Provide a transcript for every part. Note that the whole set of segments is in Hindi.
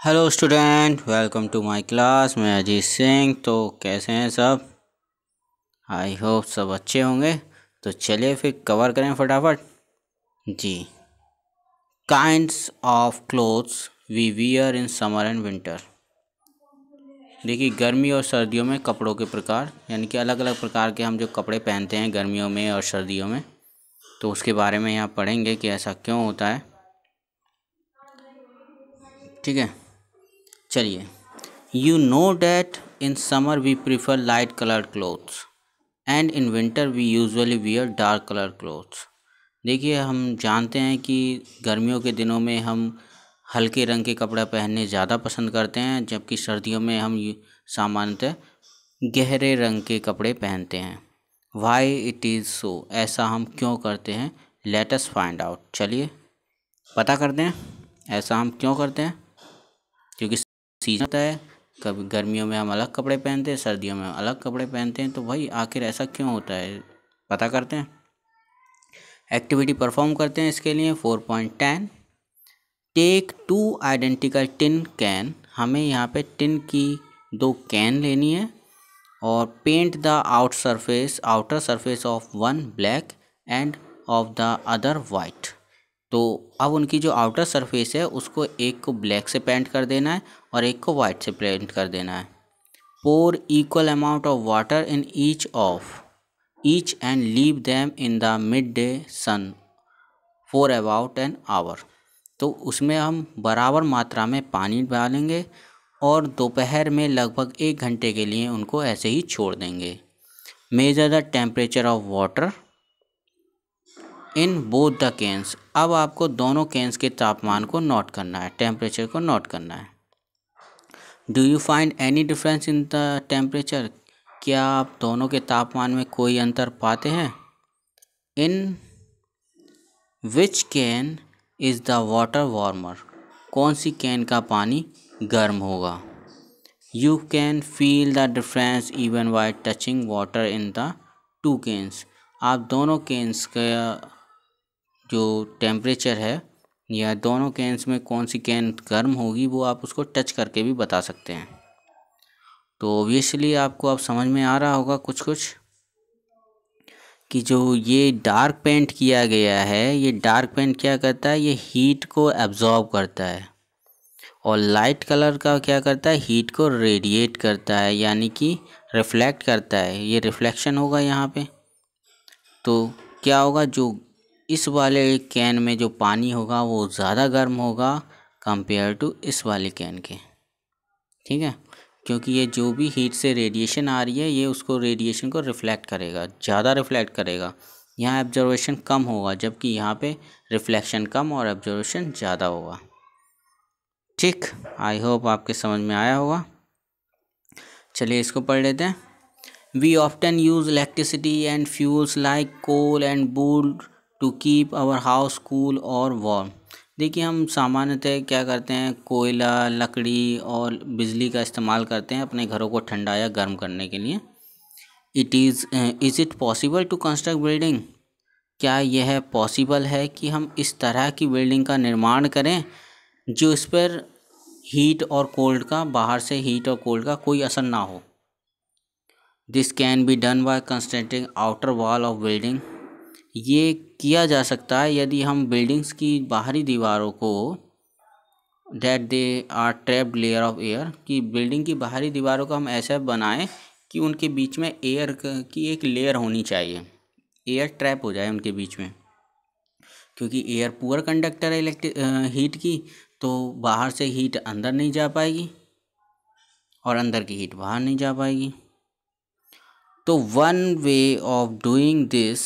Hello student, welcome to my class. मैं अजीत सिंह। तो कैसे हैं सब? आई होप सब अच्छे होंगे। तो चलिए फिर कवर करें फटाफट जी। Kinds of clothes we wear in summer and winter. देखिए, गर्मी और सर्दियों में कपड़ों के प्रकार, यानी कि अलग अलग प्रकार के हम जो कपड़े पहनते हैं गर्मियों में और सर्दियों में, तो उसके बारे में यहाँ पढ़ेंगे कि ऐसा क्यों होता है। ठीक है, चलिए। You know that in summer we prefer light colored clothes and in winter we usually wear dark colored clothes। देखिए, हम जानते हैं कि गर्मियों के दिनों में हम हल्के रंग के कपड़े पहनने ज़्यादा पसंद करते हैं, जबकि सर्दियों में हम सामान्यतः गहरे रंग के कपड़े पहनते हैं। Why it is so? ऐसा हम क्यों करते हैं? Let us find out। चलिए पता करते हैं ऐसा हम क्यों करते हैं। क्योंकि सीजन होता है, कभी गर्मियों में हम अलग कपड़े पहनते हैं, सर्दियों में हम अलग कपड़े पहनते हैं। तो भाई आखिर ऐसा क्यों होता है, पता करते हैं। एक्टिविटी परफॉर्म करते हैं। इसके लिए 4.10 टेक 2 आइडेंटिकल टिन कैन। हमें यहाँ पे टिन की 2 कैन लेनी है और paint the outer surface of one black and of the other white. तो अब उनकी जो आउटर सरफेस है उसको एक को ब्लैक से पेंट कर देना है और एक को वाइट से पेंट कर देना है। Pour equal amount of water in each and leave them in the midday sun for about an hour. तो उसमें हम बराबर मात्रा में पानी डालेंगे और दोपहर में लगभग 1 घंटे के लिए उनको ऐसे ही छोड़ देंगे। Measure the temperature of water in both the cans. अब आपको दोनों कैंस के तापमान को नोट करना है, टेम्परेचर को नोट करना है। Do you find any difference in the temperature? क्या आप दोनों के तापमान में कोई अंतर पाते हैं? In which can is the water warmer? कौन सी कैन का पानी गर्म होगा? You can feel the difference even by touching water in the 2 cans. आप दोनों कैंस का जो टेम्परेचर है या दोनों कैंस में कौन सी कैन गर्म होगी वो आप उसको टच करके भी बता सकते हैं। तो ऑब्वियसली आपको अब समझ में आ रहा होगा कुछ कि जो ये डार्क पेंट किया गया है, ये डार्क पेंट क्या करता है, ये हीट को एब्जॉर्ब करता है और लाइट कलर का क्या करता है, हीट को रेडिएट करता है, यानी कि रिफ्लेक्ट करता है। ये रिफ्लेक्शन होगा यहाँ पे। तो क्या होगा, जो इस वाले कैन में जो पानी होगा वो ज़्यादा गर्म होगा कंपेयर टू इस वाले कैन के। ठीक है, क्योंकि ये जो भी हीट से रेडिएशन आ रही है ये उसको रेडिएशन को रिफ्लेक्ट करेगा, ज़्यादा रिफ्लेक्ट करेगा। यहाँ ऑब्जर्वेशन कम होगा, जबकि यहाँ पे रिफ्लेक्शन कम और ऑब्जर्वेशन ज़्यादा होगा। ठीक, आई होप आपके समझ में आया होगा। चलिए इसको पढ़ लेते हैं। We often use electricity and fuels like coal and wood to keep our house cool or warm. देखिए, हम सामान्यतः क्या करते हैं, कोयला, लकड़ी और बिजली का इस्तेमाल करते हैं अपने घरों को ठंडा या गर्म करने के लिए। Is it possible to construct building? क्या यह पॉसिबल है कि हम इस तरह की बिल्डिंग का निर्माण करें जो इस पर हीट और कोल्ड का, बाहर से हीट और कोल्ड का कोई असर ना हो? This can be done by constructing outer wall of building. ये किया जा सकता है यदि हम बिल्डिंग्स की बाहरी दीवारों को that they are trapped layer of air, कि बिल्डिंग की बाहरी दीवारों को हम ऐसा बनाएं कि उनके बीच में एयर की एक लेयर होनी चाहिए, एयर ट्रैप हो जाए उनके बीच में। क्योंकि एयर पुअर कंडक्टर है हीट की, तो बाहर से हीट अंदर नहीं जा पाएगी और अंदर की हीट बाहर नहीं जा पाएगी। तो one way of doing this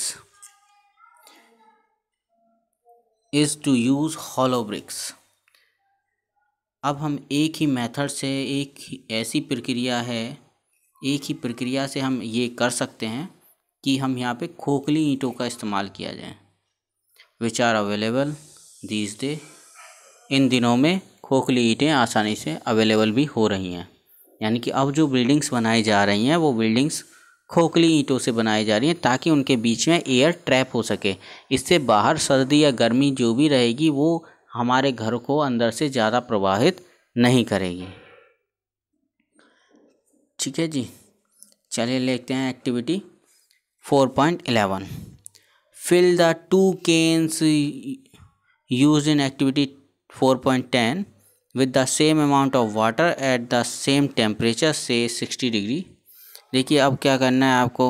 is to use hollow bricks. अब हम एक ही मेथड से, ऐसी प्रक्रिया है, एक ही प्रक्रिया से हम ये कर सकते हैं कि हम यहाँ पे खोखली ईंटों का इस्तेमाल किया जाए। Which are available these day. इन दिनों में खोखली ईंटें आसानी से अवेलेबल भी हो रही हैं, यानी कि अब जो बिल्डिंग्स बनाई जा रही हैं वो बिल्डिंग्स खोखली ईंटों से बनाई जा रही हैं ताकि उनके बीच में एयर ट्रैप हो सके। इससे बाहर सर्दी या गर्मी जो भी रहेगी वो हमारे घर को अंदर से ज़्यादा प्रभावित नहीं करेगी। ठीक है जी, चलिए लिखते हैं activity 4.11। Fill the 2 cans used in activity 4.10 with the same amount of water at the same temperature say 60 degree. देखिए अब क्या करना है आपको,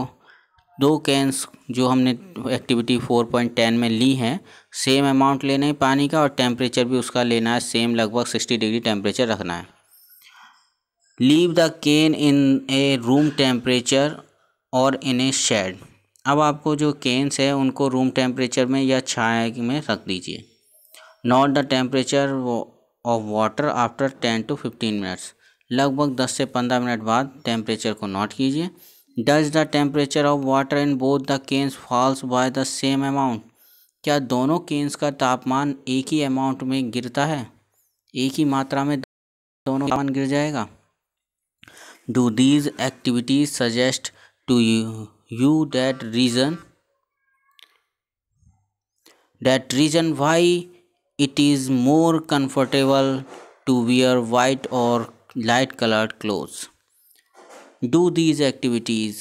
2 कैंस जो हमने एक्टिविटी 4.10 में ली हैं, सेम अमाउंट लेना है पानी का और टेम्परेचर भी उसका लेना है सेम, लगभग 60 डिग्री टेम्परेचर रखना है। Leave the can in a room temperature और इन ए शेड। अब आपको जो केन्स है उनको रूम टेम्परेचर में या छाया में रख दीजिए। Note the temperature of water after 10 to 15 minutes. लगभग 10 से 15 मिनट बाद टेम्परेचर को नोट कीजिए। Does the temperature of water in both the cans falls by the same amount. क्या दोनों केन्स का तापमान एक ही अमाउंट में गिरता है, एक ही मात्रा में दोनों तापमान गिर जाएगा। Do these activities suggest to you that reason why it is more comfortable to wear white or light colored clothes. Do these activities।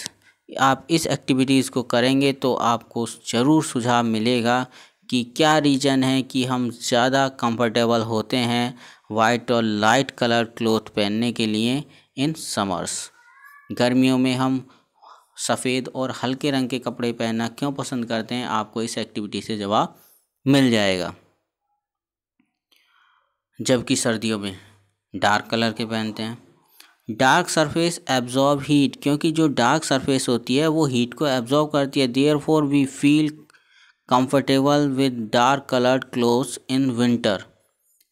आप इस एक्टिविटीज़ को करेंगे तो आपको ज़रूर सुझाव मिलेगा कि क्या रीज़न है कि हम ज़्यादा कंफर्टेबल होते हैं वाइट और लाइट कलर क्लोथ पहनने के लिए इन समर्स। गर्मियों में हम सफ़ेद और हल्के रंग के कपड़े पहनना क्यों पसंद करते हैं, आपको इस एक्टिविटी से जवाब मिल जाएगा। जबकि सर्दियों में डार्क कलर के पहनते हैं। डार्क सरफेस एब्जॉर्ब हीट, क्योंकि जो डार्क सरफेस होती है वो हीट को एब्जॉर्ब करती है। Therefore we feel comfortable with dark coloured clothes in winter.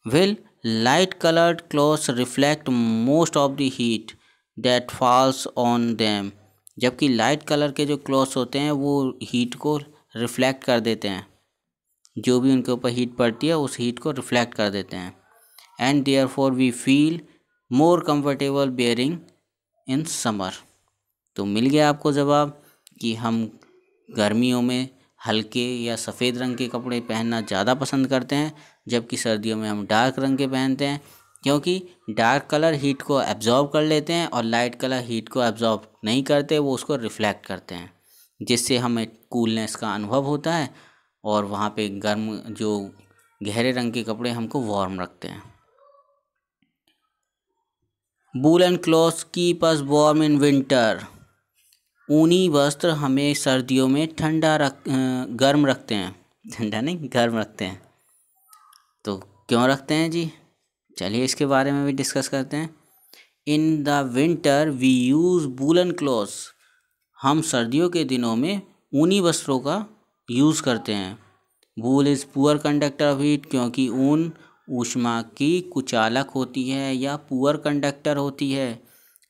Will light coloured clothes reflect most of the heat that falls on them. जबकि लाइट कलर के जो क्लॉथ्स होते हैं वो हीट को रिफ्लेक्ट कर देते हैं, जो भी उनके ऊपर हीट पड़ती है उस हीट को रिफ्लेक्ट कर देते हैं। And therefore we feel more comfortable wearing in summer. तो मिल गया आपको जवाब कि हम गर्मियों में हल्के या सफ़ेद रंग के कपड़े पहनना ज़्यादा पसंद करते हैं, जबकि सर्दियों में हम डार्क रंग के पहनते हैं, क्योंकि डार्क कलर हीट को एब्जॉर्ब कर लेते हैं और लाइट कलर हीट को एब्जॉर्ब नहीं करते, वो उसको रिफ्लेक्ट करते हैं, जिससे हमें कूलनेस का अनुभव होता है और वहाँ पे गर्म जो गहरे रंग के कपड़े हमको वार्म रखते हैं। Woollen clothes keep us warm in winter. ऊनी वस्त्र हमें सर्दियों में गर्म रखते हैं, ठंडा नहीं गर्म रखते हैं। तो क्यों रखते हैं जी, चलिए इसके बारे में भी डिस्कस करते हैं। In the winter we use woollen clothes. हम सर्दियों के दिनों में ऊनी वस्त्रों का यूज़ करते हैं। Wool is poor conductor of heat, क्योंकि ऊन ऊष्मा की कुचालक होती है या पुअर कंडक्टर होती है।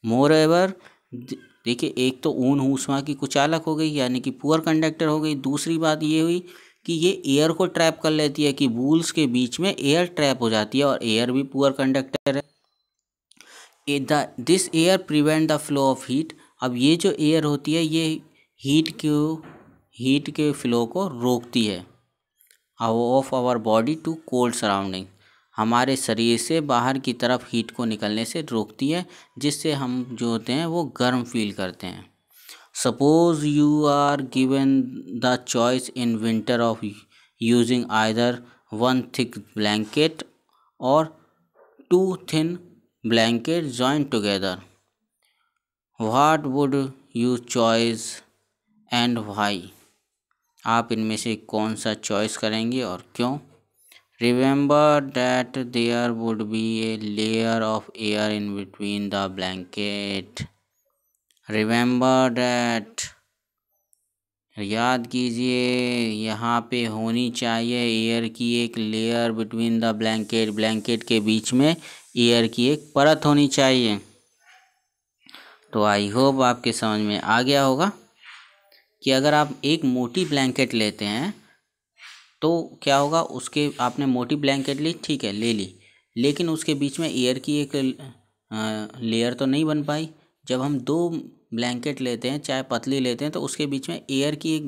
मोर एवर, देखिए एक तो ऊन ऊष्मा की कुचालक हो गई यानी कि पुअर कंडक्टर हो गई, दूसरी बात ये हुई कि ये एयर को ट्रैप कर लेती है, कि वूल्स के बीच में एयर ट्रैप हो जाती है और एयर भी पुअर कंडक्टर है। This air prevent the flow of heat. अब ये जो एयर होती है ये हीट के फ्लो को रोकती है of our body to cold surrounding. हमारे शरीर से बाहर की तरफ हीट को निकलने से रोकती है, जिससे हम जो होते हैं वो गर्म फील करते हैं। Suppose you are given the choice in winter of using either one thick blanket or 2 thin blanket joined together. What would you choose and why? आप इनमें से कौन सा चॉइस करेंगे और क्यों? Remember that there would be a layer of air in between the blanket. Remember that, याद कीजिए यहाँ पे होनी चाहिए एयर की एक layer between the blanket, blanket के बीच में एयर की एक परत होनी चाहिए। तो आई होप आपके समझ में आ गया होगा कि अगर आप एक मोटी ब्लैंकेट लेते हैं तो क्या होगा, उसके आपने मोटी ब्लैंकेट ली, ठीक है ले ली, लेकिन उसके बीच में एयर की एक लेयर तो नहीं बन पाई। जब हम 2 ब्लैंकेट लेते हैं चाहे पतली लेते हैं तो उसके बीच में एयर की एक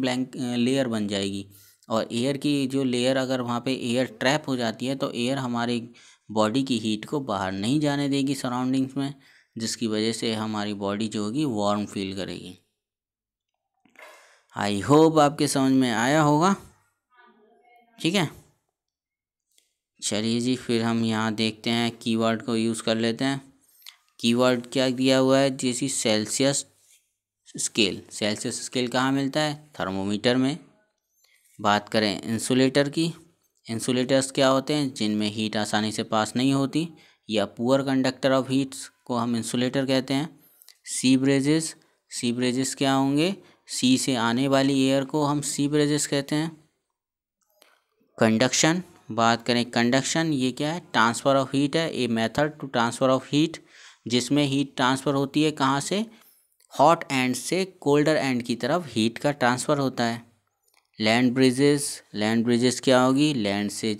लेयर बन जाएगी, और एयर की जो लेयर अगर वहाँ पे एयर ट्रैप हो जाती है तो एयर हमारे बॉडी की हीट को बाहर नहीं जाने देगी सराउंडिंग्स में, जिसकी वजह से हमारी बॉडी जो होगी वार्म फील करेगी। आई होप आपके समझ में आया होगा। ठीक है, चलिए जी, फिर हम यहाँ देखते हैं कीवर्ड को यूज़ कर लेते हैं। कीवर्ड क्या दिया हुआ है, जैसे सेल्सियस स्केल। सेल्सियस स्केल कहाँ मिलता है? थर्मोमीटर में। बात करें इंसुलेटर की, इंसुलेटर्स क्या होते हैं? जिनमें हीट आसानी से पास नहीं होती या पुअर कंडक्टर ऑफ हीट्स को हम इंसुलेटर कहते हैं। सी ब्रेजेस, सी ब्रेजेस क्या होंगे? सी से आने वाली एयर को हम सी ब्रेजेस कहते हैं। कंडक्शन, बात करें कंडक्शन, ये क्या है? ट्रांसफ़र ऑफ हीट है, a method to transfer of heat, जिसमें हीट ट्रांसफ़र होती है कहाँ से? हॉट एंड से कोल्डर एंड की तरफ हीट का ट्रांसफ़र होता है। लैंड ब्रिजेस, लैंड ब्रिजेस क्या होगी? लैंड से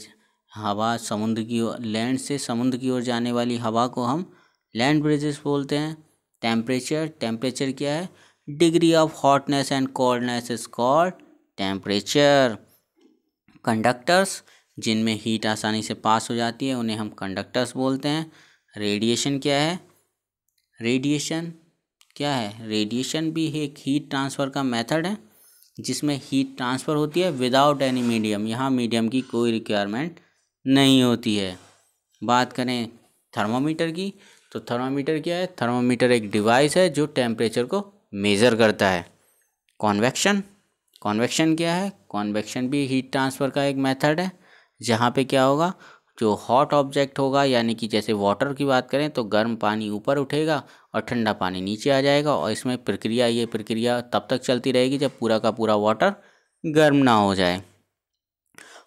हवा समुद्र की ओर, लैंड से समुद्र की ओर जाने वाली हवा को हम लैंड ब्रिजेस बोलते हैं। टेम्परेचर, टेम्परेचर क्या है? Degree of hotness and coldness is called temperature. Conductors, जिनमें हीट आसानी से पास हो जाती है उन्हें हम कंडक्टर्स बोलते हैं। रेडिएशन क्या है? रेडिएशन क्या है? रेडिएशन भी एक हीट ट्रांसफ़र का मेथड है, जिसमें हीट ट्रांसफ़र होती है विदाउट एनी मीडियम। यहाँ मीडियम की कोई रिक्वायरमेंट नहीं होती है। बात करें थर्मामीटर की, तो थर्मामीटर क्या है? थर्मामीटर एक डिवाइस है जो टेम्परेचर को मेज़र करता है। कॉन्वेक्शन, कॉन्वेक्शन क्या है? कॉन्वेक्शन भी हीट ट्रांसफ़र का एक मेथड है, जहाँ पे क्या होगा, जो हॉट ऑब्जेक्ट होगा, यानी कि जैसे वाटर की बात करें तो गर्म पानी ऊपर उठेगा और ठंडा पानी नीचे आ जाएगा, और इसमें प्रक्रिया, ये प्रक्रिया तब तक चलती रहेगी जब पूरा का पूरा वाटर गर्म ना हो जाए।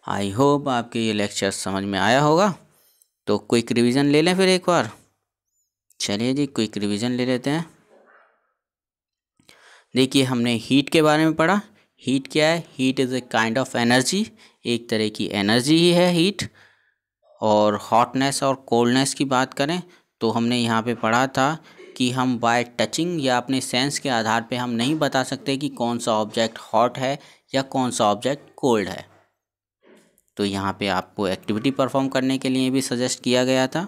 आई होप आपके ये लेक्चर समझ में आया होगा। तो क्विक रिवीजन ले लें फिर एक बार। चलिए जी, क्विक रिवीजन ले लेते हैं। देखिए, हमने हीट के बारे में पढ़ा। हीट क्या है? Heat is a kind of energy, एक तरह की एनर्जी ही है हीट। और हॉटनेस और कोल्डनेस की बात करें तो हमने यहाँ पे पढ़ा था कि हम बाय टचिंग या अपने सेंस के आधार पे हम नहीं बता सकते कि कौन सा ऑब्जेक्ट हॉट है या कौन सा ऑब्जेक्ट कोल्ड है। तो यहाँ पे आपको एक्टिविटी परफॉर्म करने के लिए भी सजेस्ट किया गया था।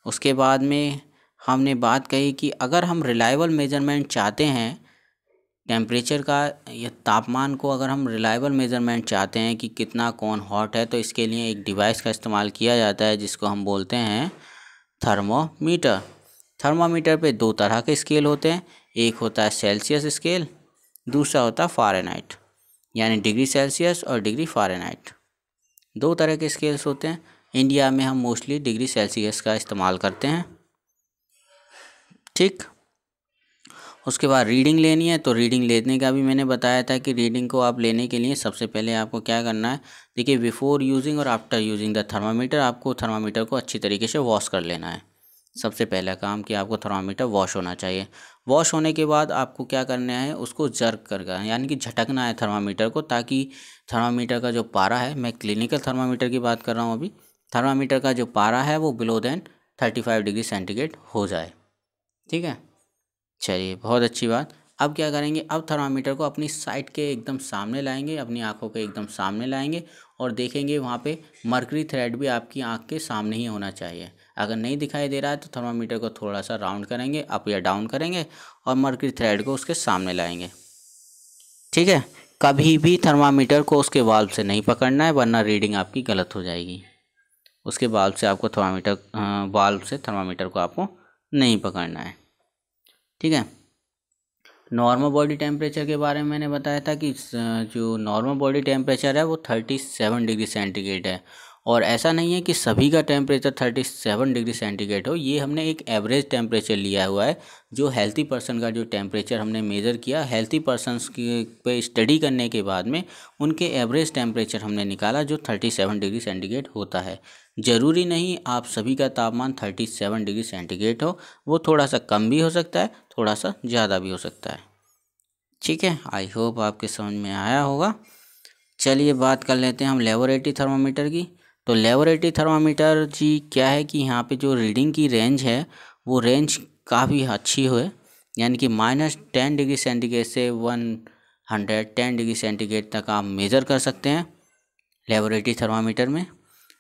उसके बाद में हमने बात कही कि अगर हम रिलायबल मेजरमेंट चाहते हैं टेम्परेचर का या तापमान को, अगर हम रिलायबल मेजरमेंट चाहते हैं कि कितना कौन हॉट है, तो इसके लिए एक डिवाइस का इस्तेमाल किया जाता है जिसको हम बोलते हैं थर्मोमीटर। थर्मोमीटर पे दो तरह के स्केल होते हैं, एक होता है सेल्सियस स्केल, दूसरा होता है फ़ारेनहाइट, यानी डिग्री सेल्सियस और डिग्री फ़ारेनहाइट। दो तरह के स्केल्स होते हैं। इंडिया में हम मोस्टली डिग्री सेल्सियस का इस्तेमाल करते हैं। ठीक, उसके बाद रीडिंग लेनी है, तो रीडिंग लेने का भी मैंने बताया था कि रीडिंग को आप लेने के लिए सबसे पहले आपको क्या करना है। देखिए, बिफोर यूजिंग और आफ्टर यूजिंग द थर्मामीटर, आपको थर्मामीटर को अच्छी तरीके से वॉश कर लेना है। सबसे पहला काम कि आपको थर्मामीटर वॉश होना चाहिए। वॉश होने के बाद आपको क्या करना है, उसको जर्क करना, यानी कि झटकना है थर्मामीटर को, ताकि थर्मामीटर का जो पारा है, मैं क्लिनिकल थर्मामीटर की बात कर रहा हूँ अभी, थर्मामीटर का जो पारा है वो बिलो देन 35 डिग्री सेंटीग्रेड हो जाए। ठीक है, चलिए, बहुत अच्छी बात। अब क्या करेंगे, अब थर्मामीटर को अपनी साइट के एकदम सामने लाएंगे, अपनी आंखों के एकदम सामने लाएंगे और देखेंगे वहाँ पे मर्करी थ्रेड भी आपकी आंख के सामने ही होना चाहिए। अगर नहीं दिखाई दे रहा है तो थर्मामीटर को थोड़ा सा राउंड करेंगे, अप या डाउन करेंगे और मर्करी थ्रेड को उसके सामने लाएंगे। ठीक है, कभी भी थर्मामीटर को उसके वाल्व से नहीं पकड़ना है, वरना रीडिंग आपकी गलत हो जाएगी। उसके वाल्व से आपको वाल्व से थर्मामीटर को आपको नहीं पकड़ना है। ठीक है, नॉर्मल बॉडी टेम्परेचर के बारे में मैंने बताया था कि जो नॉर्मल बॉडी टेम्परेचर है वो 37 डिग्री सेंटीग्रेड है। और ऐसा नहीं है कि सभी का टेम्परेचर 37 डिग्री सेंटीग्रेड हो, ये हमने एक एवरेज टेम्परेचर लिया हुआ है। जो हेल्थी पर्सन का जो टेम्परेचर हमने मेज़र किया, हेल्थी पर्सनस के पे स्टडी करने के बाद में उनके एवरेज टेम्परेचर हमने निकाला जो 37 डिग्री सेंटीग्रेड होता है। ज़रूरी नहीं आप सभी का तापमान 37 डिग्री सेंटीग्रेड हो, वो थोड़ा सा कम भी हो सकता है, थोड़ा सा ज़्यादा भी हो सकता है। ठीक है, आई होप आपके समझ में आया होगा। चलिए, बात कर लेते हैं हम लेबोरेटरी थर्मामीटर की। तो लेबोरेटरी थर्मामीटर जी क्या है कि यहाँ पे जो रीडिंग की रेंज है वो रेंज काफ़ी अच्छी है, यानी कि -10 डिग्री सेंटीग्रेड से 110 डिग्री सेंटीग्रेड तक आप मेज़र कर सकते हैं लेबोरेटरी थर्मामीटर में।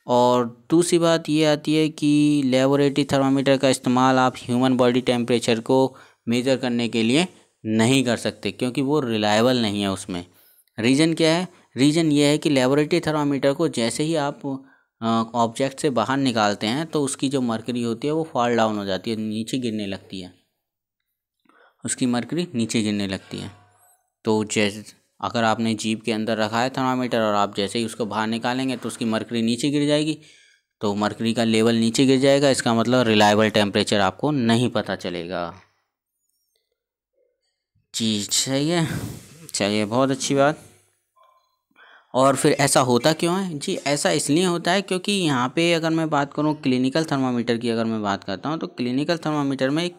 और दूसरी बात ये आती है कि लेबोरेटरी थर्मामीटर का इस्तेमाल आप ह्यूमन बॉडी टेम्परेचर को मेज़र करने के लिए नहीं कर सकते, क्योंकि वो रिलायबल नहीं है उसमें। रीज़न क्या है? रीज़न ये है कि लेबोरेटरी थर्मामीटर को जैसे ही आप ऑब्जेक्ट से बाहर निकालते हैं तो उसकी जो मर्करी होती है वो फॉल डाउन हो जाती है, नीचे गिरने लगती है, उसकी मर्करी नीचे गिरने लगती है। तो जैसे अगर आपने जीभ के अंदर रखा है थर्मामीटर और आप जैसे ही उसको बाहर निकालेंगे तो उसकी मर्करी नीचे गिर जाएगी, तो मर्करी का लेवल नीचे गिर जाएगा, इसका मतलब रिलायबल टेम्परेचर आपको नहीं पता चलेगा। जी सही है, चलिए बहुत अच्छी बात। और फिर ऐसा होता क्यों है जी? ऐसा इसलिए होता है क्योंकि यहाँ पे अगर मैं बात करूँ क्लिनिकल थर्मामीटर की, अगर मैं बात करता हूँ तो क्लिनिकल थर्मामीटर में एक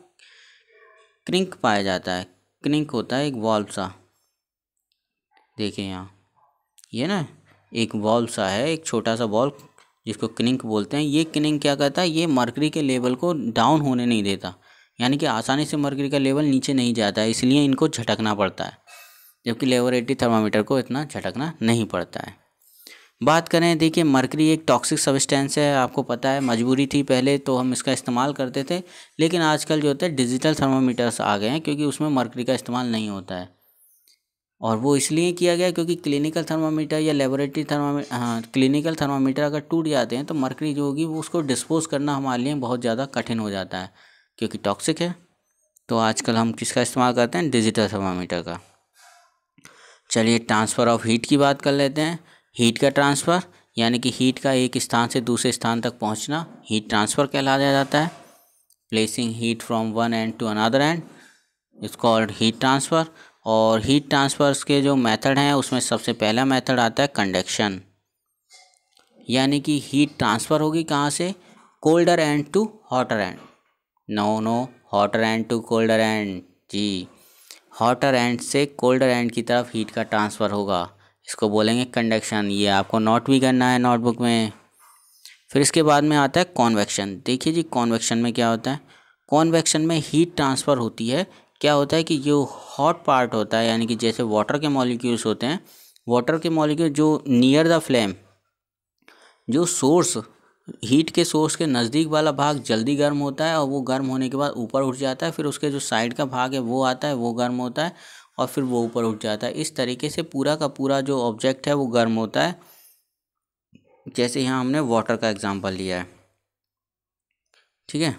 क्रिंक पाया जाता है। क्रिंक होता है एक वॉल्व सा, देखिए यहाँ ये ना एक वॉल्व सा है, एक छोटा सा वॉल्व जिसको क्रिंक बोलते हैं। ये क्रिंक क्या करता है? ये मर्करी के लेवल को डाउन होने नहीं देता, यानी कि आसानी से मर्करी का लेवल नीचे नहीं जाता है, इसलिए इनको झटकना पड़ता है, जबकि लेबोरेटरी थर्मामीटर को इतना झटकना नहीं पड़ता है। बात करें, देखिए मर्करी एक टॉक्सिक सब्सटेंस है, आपको पता है, मजबूरी थी पहले तो हम इसका इस्तेमाल करते थे, लेकिन आजकल जो होता है डिजिटल थर्मामीटर्स आ गए हैं, क्योंकि उसमें मर्करी का इस्तेमाल नहीं होता है। और वो इसलिए किया गया क्योंकि क्लिनिकल थर्मामीटर या लेबोरेटरी थर्मामीटर, हाँ क्लिनिकल थर्मामीटर अगर टूट जाते हैं तो मर्करी जो होगी वो उसको डिस्पोज करना हमारे लिए बहुत ज़्यादा कठिन हो जाता है, क्योंकि टॉक्सिक है। तो आजकल हम किसका इस्तेमाल करते हैं? डिजिटल थर्मामीटर का। चलिए ट्रांसफ़र ऑफ हीट की बात कर लेते हैं। हीट का ट्रांसफ़र यानी कि हीट का एक स्थान से दूसरे स्थान तक पहुंचना हीट ट्रांसफ़र कहलाया जाता है। Placing heat from one end to another end it's called heat transfer. और हीट ट्रांसफ़र्स के जो मेथड हैं उसमें सबसे पहला मेथड आता है कंडक्शन, यानी कि हीट ट्रांसफ़र होगी कहाँ से? Colder end to hotter end. No, hotter end to colder end, जी हॉटर एंड से कोल्डर एंड की तरफ हीट का ट्रांसफ़र होगा, इसको बोलेंगे कंडक्शन। ये आपको नोट भी करना है नोटबुक में। फिर इसके बाद में आता है कॉन्वेक्शन। देखिए जी कॉन्वेक्शन में क्या होता है? कॉन्वेक्शन में हीट ट्रांसफ़र होती है। क्या होता है कि जो हॉट पार्ट होता है, यानी कि जैसे वाटर के मॉलिक्यूल्स होते हैं, वाटर के मॉलिक्यूल जो नियर द फ्लेम, जो सोर्स हीट के सोर्स के नज़दीक वाला भाग जल्दी गर्म होता है और वो गर्म होने के बाद ऊपर उठ जाता है। फिर उसके जो साइड का भाग है वो आता है, वो गर्म होता है और फिर वो ऊपर उठ जाता है। इस तरीके से पूरा का पूरा जो ऑब्जेक्ट है वो गर्म होता है। जैसे यहाँ हमने वाटर का एग्जांपल लिया है, ठीक है।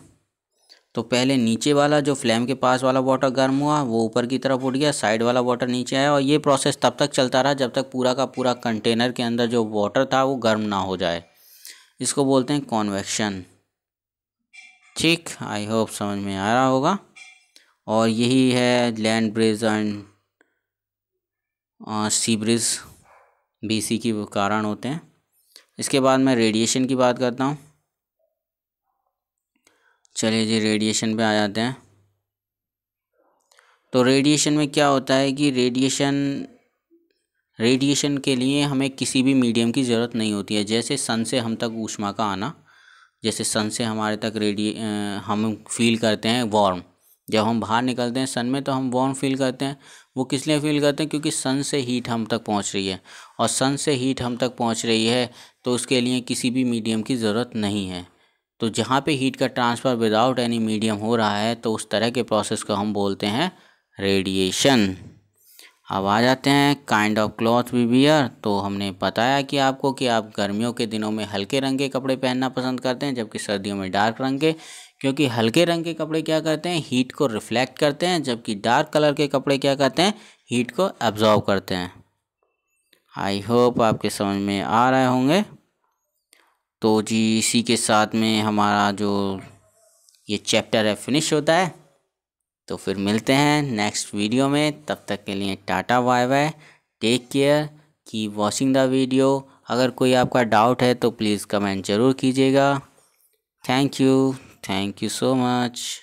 तो पहले नीचे वाला जो फ्लेम के पास वाला वाटर गर्म हुआ, वो ऊपर की तरफ उठ गया, साइड वाला वाटर नीचे आया, और ये प्रोसेस तब तक चलता रहा जब तक पूरा का पूरा कंटेनर के अंदर जो वाटर था वो गर्म ना हो जाए। इसको बोलते हैं कॉन्वेक्शन। ठीक, आई होप समझ में आ रहा होगा। और यही है land bridge and sea bridge BC की कारण होते हैं। इसके बाद मैं रेडिएशन की बात करता हूँ। चलिए जी रेडिएशन पे आ जाते हैं। तो रेडिएशन में क्या होता है कि रेडिएशन के लिए हमें किसी भी मीडियम की ज़रूरत नहीं होती है। जैसे सन से हम तक ऊष्मा का आना, जैसे सन से हमारे तक हम फील करते हैं वार्म, जब हम बाहर निकलते हैं सन में तो हम वार्म फील करते हैं। वो किस लिए फील करते हैं? क्योंकि सन से हीट हम तक पहुंच रही है, और सन से हीट हम तक पहुंच रही है तो उसके लिए किसी भी मीडियम की ज़रूरत नहीं है। तो जहाँ पे हीट का ट्रांसफ़र विदाउट एनी मीडियम हो रहा है तो उस तरह के प्रोसेस को हम बोलते हैं रेडिएशन। अब आ जाते हैं kind of cloth we wear. तो हमने बताया कि आपको कि आप गर्मियों के दिनों में हल्के रंग के कपड़े पहनना पसंद करते हैं, जबकि सर्दियों में डार्क रंग के, क्योंकि हल्के रंग के कपड़े क्या करते हैं? हीट को रिफ्लेक्ट करते हैं, जबकि डार्क कलर के कपड़े क्या करते हैं? हीट को एब्जॉर्ब करते हैं। आई होप आपके समझ में आ रहे होंगे। तो जी इसी के साथ में हमारा जो ये चैप्टर है फिनिश होता है। तो फिर मिलते हैं नेक्स्ट वीडियो में, तब तक के लिए tata bye bye, take care, keep watching the video. अगर कोई आपका डाउट है तो प्लीज़ कमेंट ज़रूर कीजिएगा। Thank you so much.